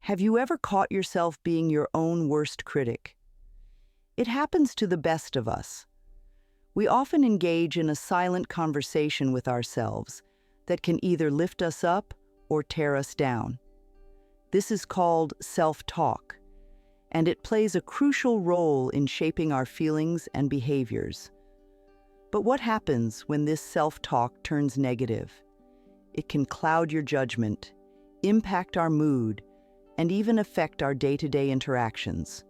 Have you ever caught yourself being your own worst critic? It happens to the best of us. We often engage in a silent conversation with ourselves that can either lift us up or tear us down. This is called self-talk, and it plays a crucial role in shaping our feelings and behaviors. But what happens when this self-talk turns negative? It can cloud your judgment, impact our mood, and even affect our day-to-day interactions.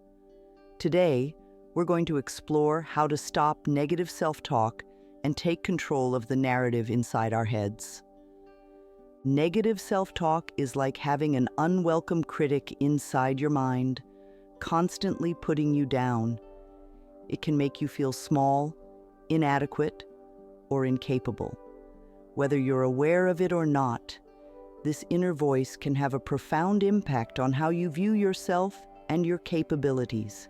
Today, we're going to explore how to stop negative self-talk and take control of the narrative inside our heads. Negative self-talk is like having an unwelcome critic inside your mind, constantly putting you down. It can make you feel small, inadequate, or incapable. Whether you're aware of it or not, this inner voice can have a profound impact on how you view yourself and your capabilities.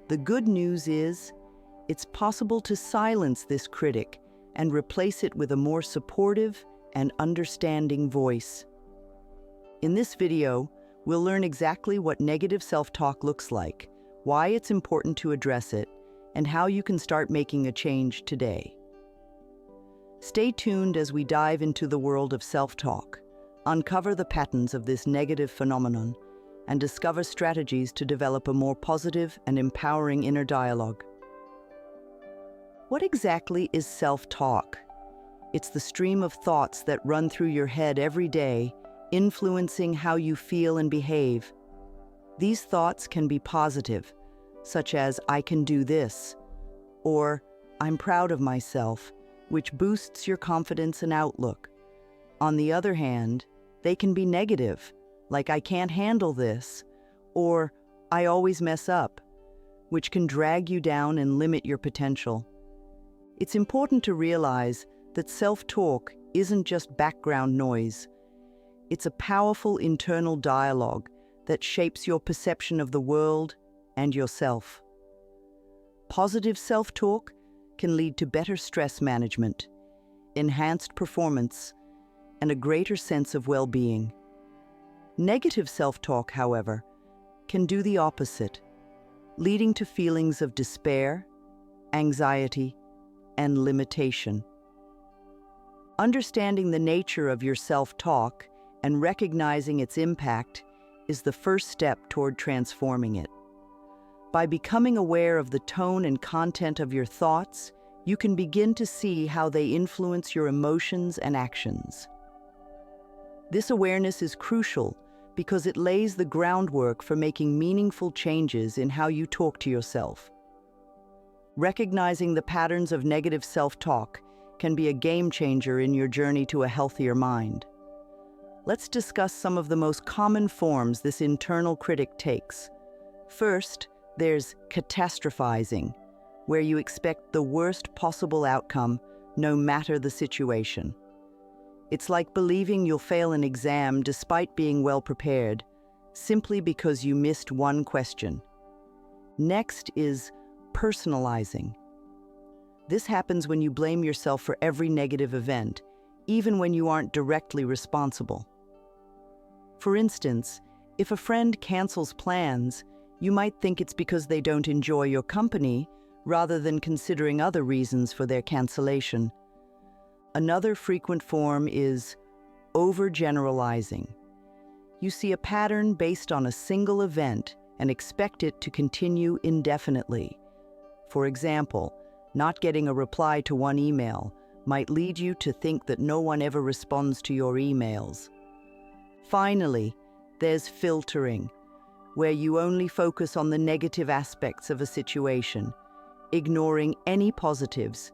The good news is, it's possible to silence this critic and replace it with a more supportive and understanding voice. In this video, we'll learn exactly what negative self-talk looks like, why it's important to address it, and how you can start making a change today. Stay tuned as we dive into the world of self-talk, uncover the patterns of this negative phenomenon, and discover strategies to develop a more positive and empowering inner dialogue. What exactly is self-talk? It's the stream of thoughts that run through your head every day, influencing how you feel and behave. These thoughts can be positive, such as "I can do this," or "I'm proud of myself," which boosts your confidence and outlook. On the other hand, they can be negative, like "I can't handle this," or "I always mess up," which can drag you down and limit your potential. It's important to realize that self-talk isn't just background noise. It's a powerful internal dialogue that shapes your perception of the world and yourself. Positive self-talk can lead to better stress management, enhanced performance, and a greater sense of well-being. Negative self-talk, however, can do the opposite, leading to feelings of despair, anxiety, and limitation. Understanding the nature of your self-talk and recognizing its impact is the first step toward transforming it. By becoming aware of the tone and content of your thoughts, you can begin to see how they influence your emotions and actions. This awareness is crucial because it lays the groundwork for making meaningful changes in how you talk to yourself. Recognizing the patterns of negative self-talk can be a game changer in your journey to a healthier mind. Let's discuss some of the most common forms this internal critic takes. First, there's catastrophizing, where you expect the worst possible outcome, no matter the situation. It's like believing you'll fail an exam despite being well prepared, simply because you missed one question. Next is personalizing. This happens when you blame yourself for every negative event, even when you aren't directly responsible. For instance, if a friend cancels plans, you might think it's because they don't enjoy your company, rather than considering other reasons for their cancellation. Another frequent form is overgeneralizing. You see a pattern based on a single event and expect it to continue indefinitely. For example, not getting a reply to one email might lead you to think that no one ever responds to your emails. Finally, there's filtering, where you only focus on the negative aspects of a situation, ignoring any positives.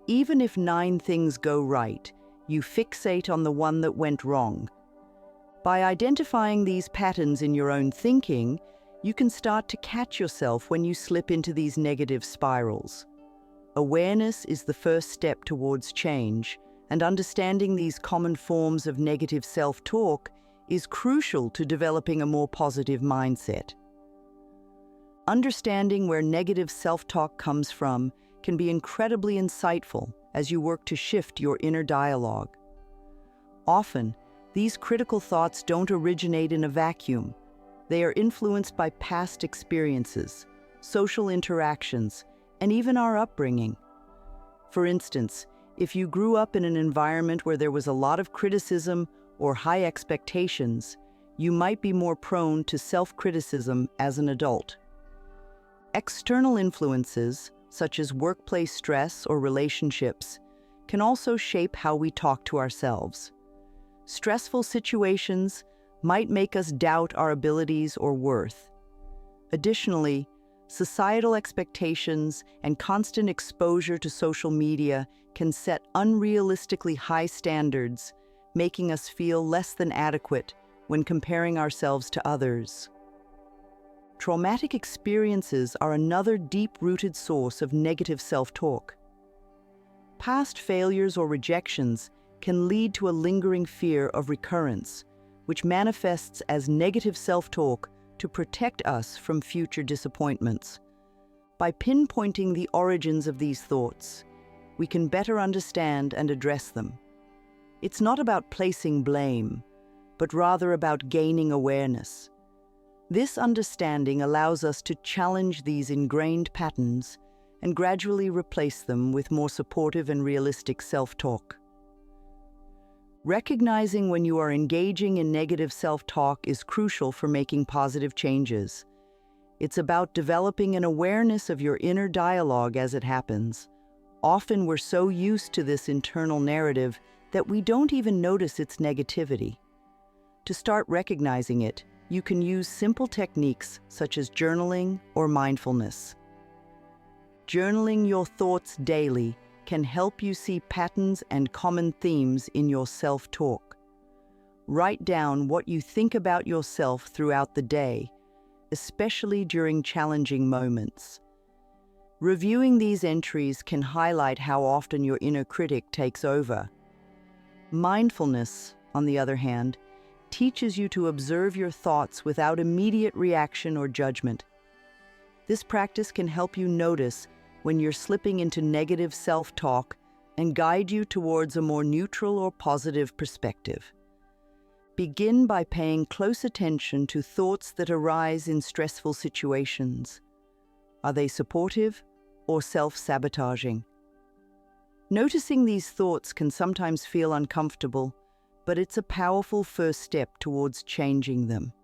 Even if 9 things go right, you fixate on the one that went wrong. By identifying these patterns in your own thinking, you can start to catch yourself when you slip into these negative spirals. Awareness is the first step towards change, and understanding these common forms of negative self-talk is crucial to developing a more positive mindset. Understanding where negative self-talk comes from can be incredibly insightful as you work to shift your inner dialogue. Often, These critical thoughts don't originate in a vacuum. They are influenced by past experiences, social interactions, and even our upbringing. For instance, if you grew up in an environment where there was a lot of criticism or high expectations, you might be more prone to self-criticism as an adult. External influences, such as workplace stress or relationships, can also shape how we talk to ourselves. Stressful situations might make us doubt our abilities or worth. Additionally, societal expectations and constant exposure to social media can set unrealistically high standards, making us feel less than adequate when comparing ourselves to others. Traumatic experiences are another deep-rooted source of negative self-talk. Past failures or rejections can lead to a lingering fear of recurrence, which manifests as negative self-talk to protect us from future disappointments. By pinpointing the origins of these thoughts, we can better understand and address them. It's not about placing blame, but rather about gaining awareness. This understanding allows us to challenge these ingrained patterns and gradually replace them with more supportive and realistic self-talk. Recognizing when you are engaging in negative self-talk is crucial for making positive changes. It's about developing an awareness of your inner dialogue as it happens. Often we're so used to this internal narrative that we don't even notice its negativity. To start recognizing it, you can use simple techniques such as journaling or mindfulness. Journaling your thoughts daily can help you see patterns and common themes in your self-talk. Write down what you think about yourself throughout the day, especially during challenging moments. Reviewing these entries can highlight how often your inner critic takes over. Mindfulness, on the other hand, teaches you to observe your thoughts without immediate reaction or judgment. This practice can help you notice when you're slipping into negative self-talk and guide you towards a more neutral or positive perspective. Begin by paying close attention to thoughts that arise in stressful situations. Are they supportive or self-sabotaging? Noticing these thoughts can sometimes feel uncomfortable, but it's a powerful first step towards changing them.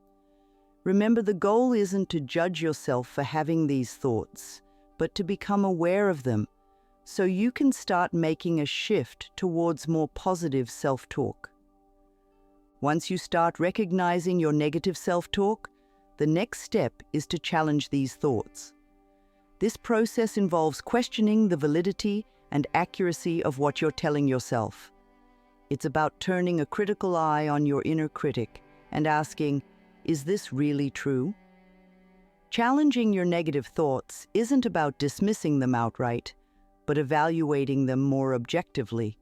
Remember, the goal isn't to judge yourself for having these thoughts, but to become aware of them so you can start making a shift towards more positive self-talk. Once you start recognizing your negative self-talk, the next step is to challenge these thoughts. This process involves questioning the validity and accuracy of what you're telling yourself. It's about turning a critical eye on your inner critic and asking, is this really true? Challenging your negative thoughts isn't about dismissing them outright, but evaluating them more objectively.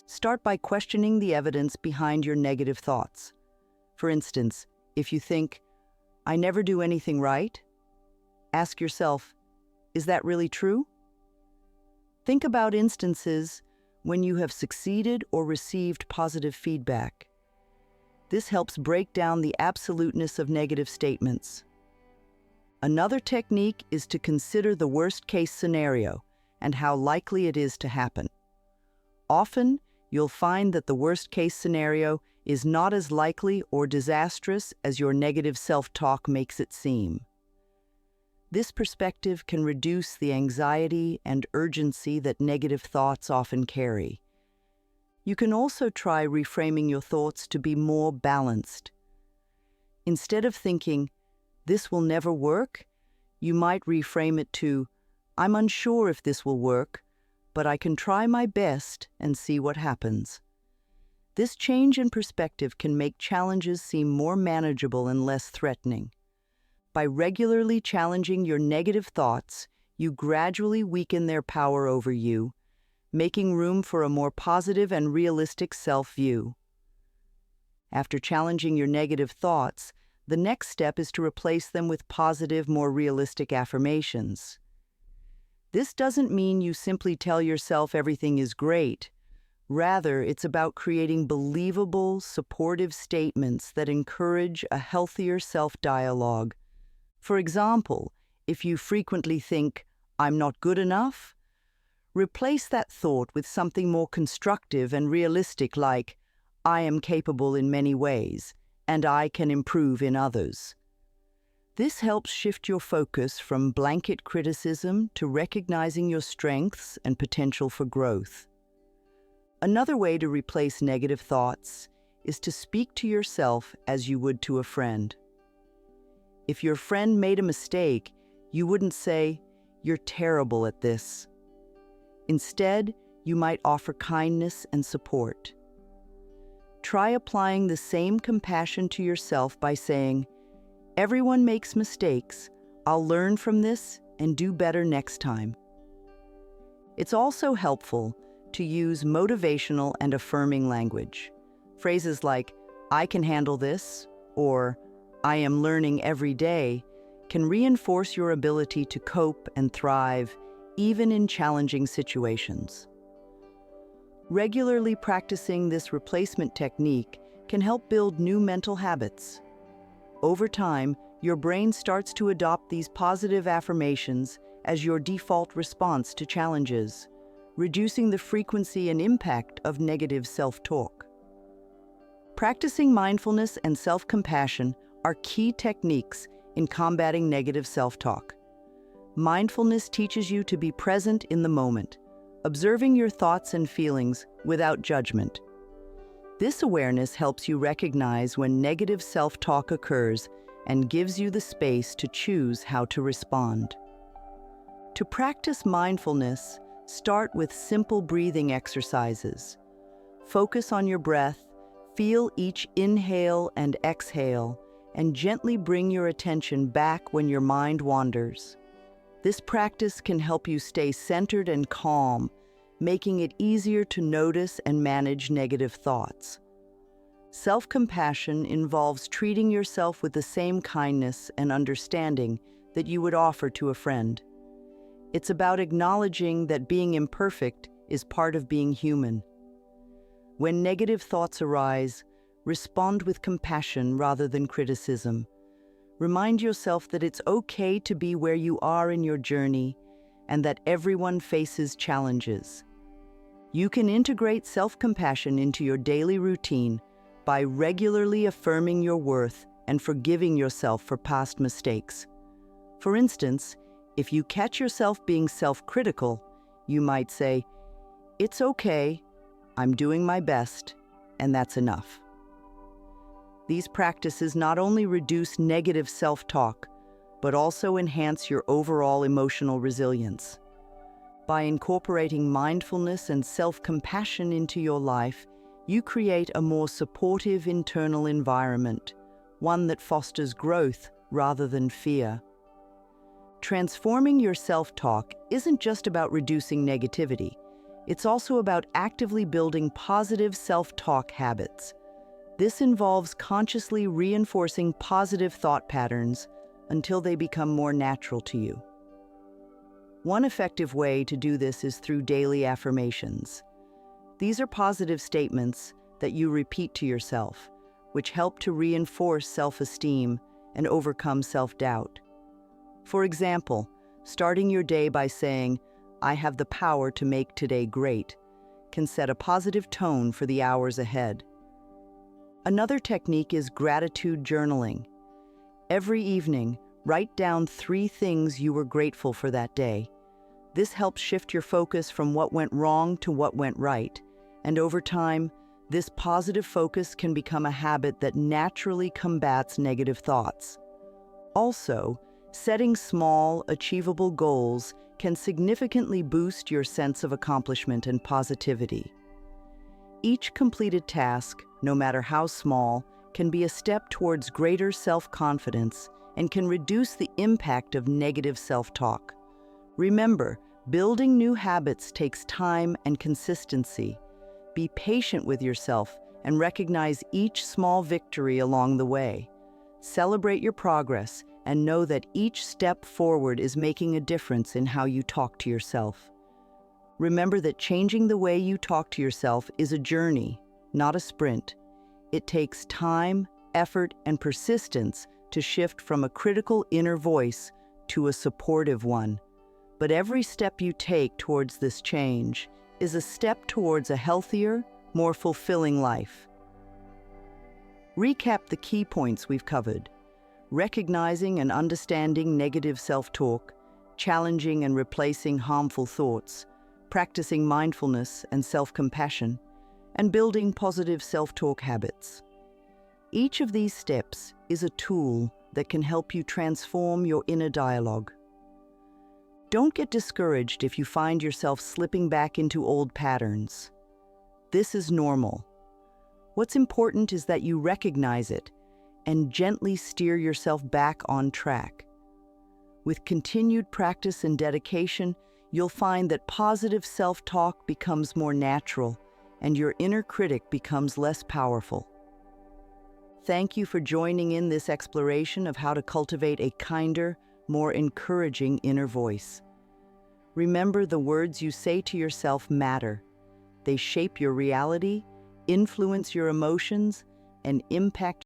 Start by questioning the evidence behind your negative thoughts. For instance, if you think, I never do anything right, ask yourself, is that really true? Think about instances when you have succeeded or received positive feedback. This helps break down the absoluteness of negative statements. Another technique is to consider the worst-case scenario and how likely it is to happen. Often, you'll find that the worst-case scenario is not as likely or disastrous as your negative self-talk makes it seem. This perspective can reduce the anxiety and urgency that negative thoughts often carry. You can also try reframing your thoughts to be more balanced. Instead of thinking, this will never work, you might reframe it to, I'm unsure if this will work, but I can try my best and see what happens. This change in perspective can make challenges seem more manageable and less threatening. By regularly challenging your negative thoughts, you gradually weaken their power over you, making room for a more positive and realistic self-view. After challenging your negative thoughts, the next step is to replace them with positive, more realistic affirmations. This doesn't mean you simply tell yourself everything is great, Rather, it's about creating believable, supportive statements that encourage a healthier self-dialogue. For example, if you frequently think, "I'm not good enough," replace that thought with something more constructive and realistic like, "I am capable in many ways, and I can improve in others." This helps shift your focus from blanket criticism to recognizing your strengths and potential for growth. Another way to replace negative thoughts is to speak to yourself as you would to a friend. If your friend made a mistake, you wouldn't say, "You're terrible at this." Instead, you might offer kindness and support. Try applying the same compassion to yourself by saying, "Everyone makes mistakes. I'll learn from this and do better next time." It's also helpful to use motivational and affirming language. Phrases like, "I can handle this," or "I am learning every day," can reinforce your ability to cope and thrive, even in challenging situations. Regularly practicing this replacement technique can help build new mental habits. Over time, your brain starts to adopt these positive affirmations as your default response to challenges, reducing the frequency and impact of negative self-talk. Practicing mindfulness and self-compassion are key techniques in combating negative self-talk. Mindfulness teaches you to be present in the moment, observing your thoughts and feelings without judgment. This awareness helps you recognize when negative self-talk occurs and gives you the space to choose how to respond. To practice mindfulness, start with simple breathing exercises. Focus on your breath, feel each inhale and exhale, and gently bring your attention back when your mind wanders. This practice can help you stay centered and calm, making it easier to notice and manage negative thoughts. Self-compassion involves treating yourself with the same kindness and understanding that you would offer to a friend. It's about acknowledging that being imperfect is part of being human. When negative thoughts arise, respond with compassion rather than criticism. Remind yourself that it's okay to be where you are in your journey and that everyone faces challenges. You can integrate self-compassion into your daily routine by regularly affirming your worth and forgiving yourself for past mistakes. For instance, if you catch yourself being self-critical, you might say, "It's okay, I'm doing my best, and that's enough." These practices not only reduce negative self-talk, but also enhance your overall emotional resilience. By incorporating mindfulness and self-compassion into your life, you create a more supportive internal environment, one that fosters growth rather than fear. Transforming your self-talk isn't just about reducing negativity. It's also about actively building positive self-talk habits. This involves consciously reinforcing positive thought patterns until they become more natural to you. One effective way to do this is through daily affirmations. These are positive statements that you repeat to yourself, which help to reinforce self-esteem and overcome self-doubt. For example, starting your day by saying, "I have the power to make today great," can set a positive tone for the hours ahead. Another technique is gratitude journaling. Every evening, write down 3 things you were grateful for that day. This helps shift your focus from what went wrong to what went right, and over time, this positive focus can become a habit that naturally combats negative thoughts. Also, setting small, achievable goals can significantly boost your sense of accomplishment and positivity. Each completed task, no matter how small, can be a step towards greater self-confidence and can reduce the impact of negative self-talk. Remember, building new habits takes time and consistency. Be patient with yourself and recognize each small victory along the way. Celebrate your progress and know that each step forward is making a difference in how you talk to yourself. Remember that changing the way you talk to yourself is a journey, not a sprint. It takes time, effort, and persistence to shift from a critical inner voice to a supportive one. But every step you take towards this change is a step towards a healthier, more fulfilling life. Recap the key points we've covered. Recognizing and understanding negative self-talk, challenging and replacing harmful thoughts, practicing mindfulness and self-compassion, and building positive self-talk habits. Each of these steps is a tool that can help you transform your inner dialogue. Don't get discouraged if you find yourself slipping back into old patterns. This is normal. What's important is that you recognize it and gently steer yourself back on track. With continued practice and dedication, you'll find that positive self-talk becomes more natural and your inner critic becomes less powerful. Thank you for joining in this exploration of how to cultivate a kinder, more encouraging inner voice. Remember, the words you say to yourself matter. They shape your reality, influence your emotions, and impact